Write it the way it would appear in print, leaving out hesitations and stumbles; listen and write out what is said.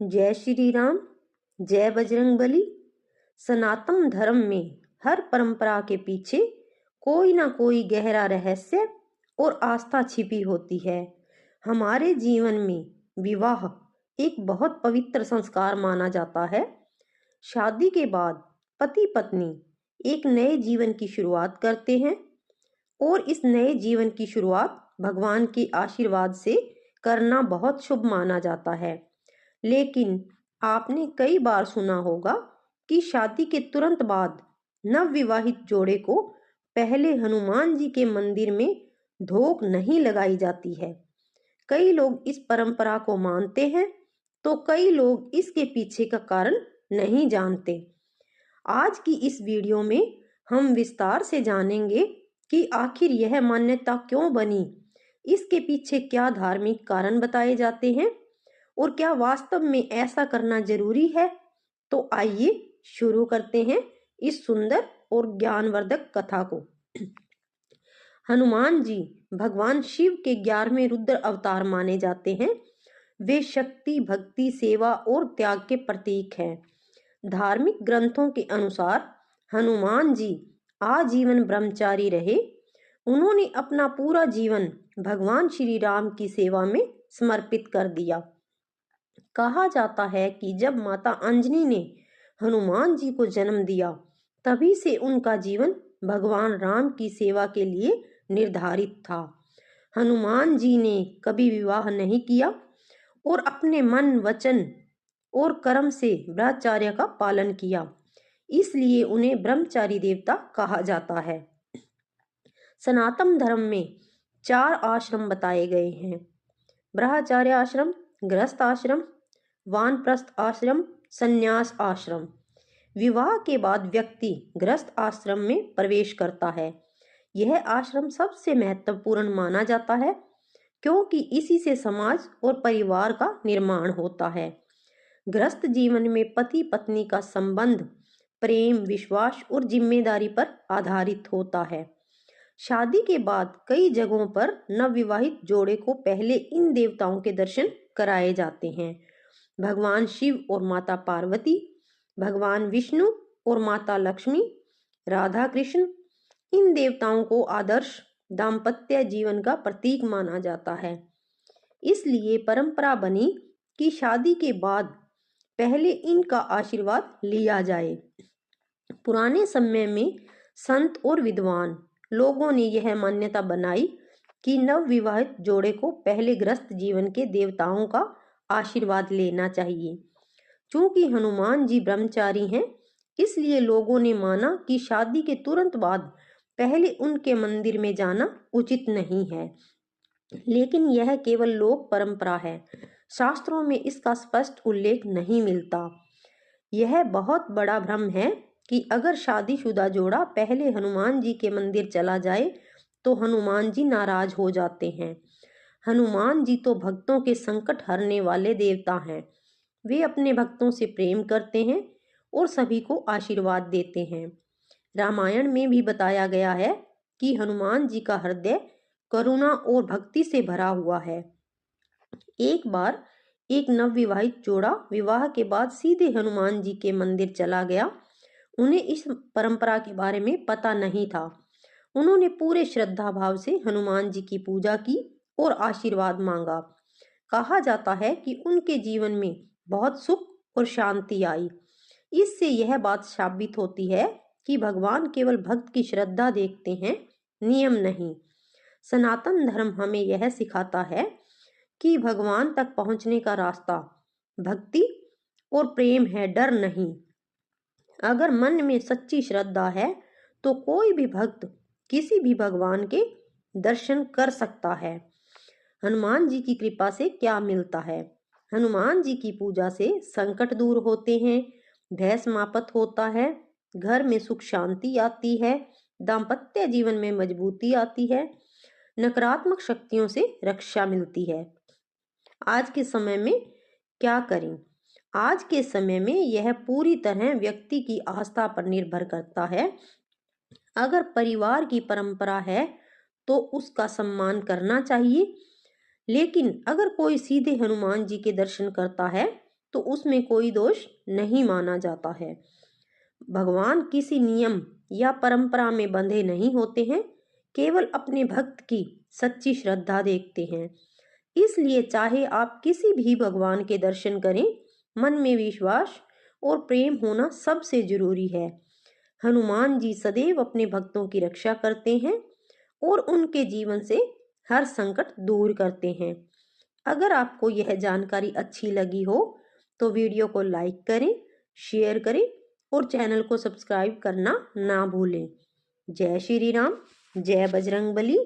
जय श्री राम, जय बजरंगबली। सनातन धर्म में हर परंपरा के पीछे कोई ना कोई गहरा रहस्य और आस्था छिपी होती है। हमारे जीवन में विवाह एक बहुत पवित्र संस्कार माना जाता है। शादी के बाद पति पत्नी एक नए जीवन की शुरुआत करते हैं और इस नए जीवन की शुरुआत भगवान के आशीर्वाद से करना बहुत शुभ माना जाता है। लेकिन आपने कई बार सुना होगा कि शादी के तुरंत बाद नवविवाहित जोड़े को पहले हनुमान जी के मंदिर में धोक नहीं लगाई जाती है। कई लोग इस परंपरा को मानते हैं तो कई लोग इसके पीछे का कारण नहीं जानते। आज की इस वीडियो में हम विस्तार से जानेंगे कि आखिर यह मान्यता क्यों बनी, इसके पीछे क्या धार्मिक कारण बताए जाते हैं और क्या वास्तव में ऐसा करना जरूरी है। तो आइए शुरू करते हैं इस सुंदर और ज्ञानवर्धक कथा को। हनुमान जी भगवान शिव के 11वें रुद्र अवतार माने जाते हैं। वे शक्ति, भक्ति, सेवा और त्याग के प्रतीक हैं। धार्मिक ग्रंथों के अनुसार हनुमान जी आजीवन ब्रह्मचारी रहे। उन्होंने अपना पूरा जीवन भगवान श्री राम की सेवा में समर्पित कर दिया। कहा जाता है कि जब माता अंजनी ने हनुमान जी को जन्म दिया, तभी से उनका जीवन भगवान राम की सेवा के लिए निर्धारित था। हनुमान जी ने कभी विवाह नहीं किया और अपने मन, वचन और कर्म से ब्रह्मचर्य का पालन किया, इसलिए उन्हें ब्रह्मचारी देवता कहा जाता है। सनातन धर्म में 4 आश्रम बताए गए हैं: ब्रह्मचार्य आश्रम, गृहस्थ आश्रम, वानप्रस्थ आश्रम, संन्यास आश्रम। विवाह के बाद व्यक्ति गृहस्थ आश्रम में प्रवेश करता है। यह आश्रम सबसे महत्वपूर्ण माना जाता है क्योंकि इसी से समाज और परिवार का निर्माण होता है। गृहस्थ जीवन में पति पत्नी का संबंध प्रेम, विश्वास और जिम्मेदारी पर आधारित होता है। शादी के बाद कई जगहों पर नवविवाहित जोड़े को पहले इन देवताओं के दर्शन कराए जाते हैं: भगवान शिव और माता पार्वती, भगवान विष्णु और माता लक्ष्मी, राधा कृष्ण। इन देवताओं को आदर्श दाम्पत्य जीवन का प्रतीक माना जाता है। इसलिए परंपरा बनी कि शादी के बाद पहले इनका आशीर्वाद लिया जाए। पुराने समय में संत और विद्वान लोगों ने यह मान्यता बनाई कि नवविवाहित जोड़े को पहले गृहस्थ जीवन के देवताओं का आशीर्वाद लेना चाहिए। चूंकि हनुमान जी ब्रह्मचारी हैं, इसलिए लोगों ने माना कि शादी के तुरंत बाद पहले उनके मंदिर में जाना उचित नहीं है। लेकिन यह केवल लोक परंपरा है, शास्त्रों में इसका स्पष्ट उल्लेख नहीं मिलता। यह बहुत बड़ा भ्रम है कि अगर शादीशुदा जोड़ा पहले हनुमान जी के मंदिर चला जाए तो हनुमान जी नाराज हो जाते हैं। हनुमान जी तो भक्तों के संकट हरने वाले देवता हैं। वे अपने भक्तों से प्रेम करते हैं और सभी को आशीर्वाद देते हैं। रामायण में भी बताया गया है कि हनुमान जी का हृदय करुणा और भक्ति से भरा हुआ है। एक बार एक नवविवाहित जोड़ा विवाह के बाद सीधे हनुमान जी के मंदिर चला गया। उन्हें इस परंपरा के बारे में पता नहीं था। उन्होंने पूरे श्रद्धा भाव से हनुमान जी की पूजा की और आशीर्वाद मांगा। कहा जाता है कि उनके जीवन में बहुत सुख और शांति आई। इससे यह बात साबित होती है कि भगवान केवल भक्त की श्रद्धा देखते हैं, नियम नहीं। सनातन धर्म हमें यह सिखाता है कि भगवान तक पहुंचने का रास्ता भक्ति और प्रेम है, डर नहीं। अगर मन में सच्ची श्रद्धा है तो कोई भी भक्त किसी भी भगवान के दर्शन कर सकता है। हनुमान जी की कृपा से क्या मिलता है? हनुमान जी की पूजा से संकट दूर होते हैं, भय समाप्त होता है, घर में सुख शांति आती है, दाम्पत्य जीवन में मजबूती आती है, नकारात्मक शक्तियों से रक्षा मिलती है। आज के समय में क्या करें? आज के समय में यह पूरी तरह व्यक्ति की आस्था पर निर्भर करता है। अगर परिवार की परंपरा है तो उसका सम्मान करना चाहिए, लेकिन अगर कोई सीधे हनुमान जी के दर्शन करता है तो उसमें कोई दोष नहीं माना जाता है। भगवान किसी नियम या परंपरा में बंधे नहीं होते हैं, केवल अपने भक्त की सच्ची श्रद्धा देखते हैं। इसलिए चाहे आप किसी भी भगवान के दर्शन करें, मन में विश्वास और प्रेम होना सबसे जरूरी है। हनुमान जी सदैव अपने भक्तों की रक्षा करते हैं और उनके जीवन से हर संकट दूर करते हैं। अगर आपको यह जानकारी अच्छी लगी हो तो वीडियो को लाइक करें, शेयर करें और चैनल को सब्सक्राइब करना ना भूलें। जय श्री राम, जय बजरंगबली।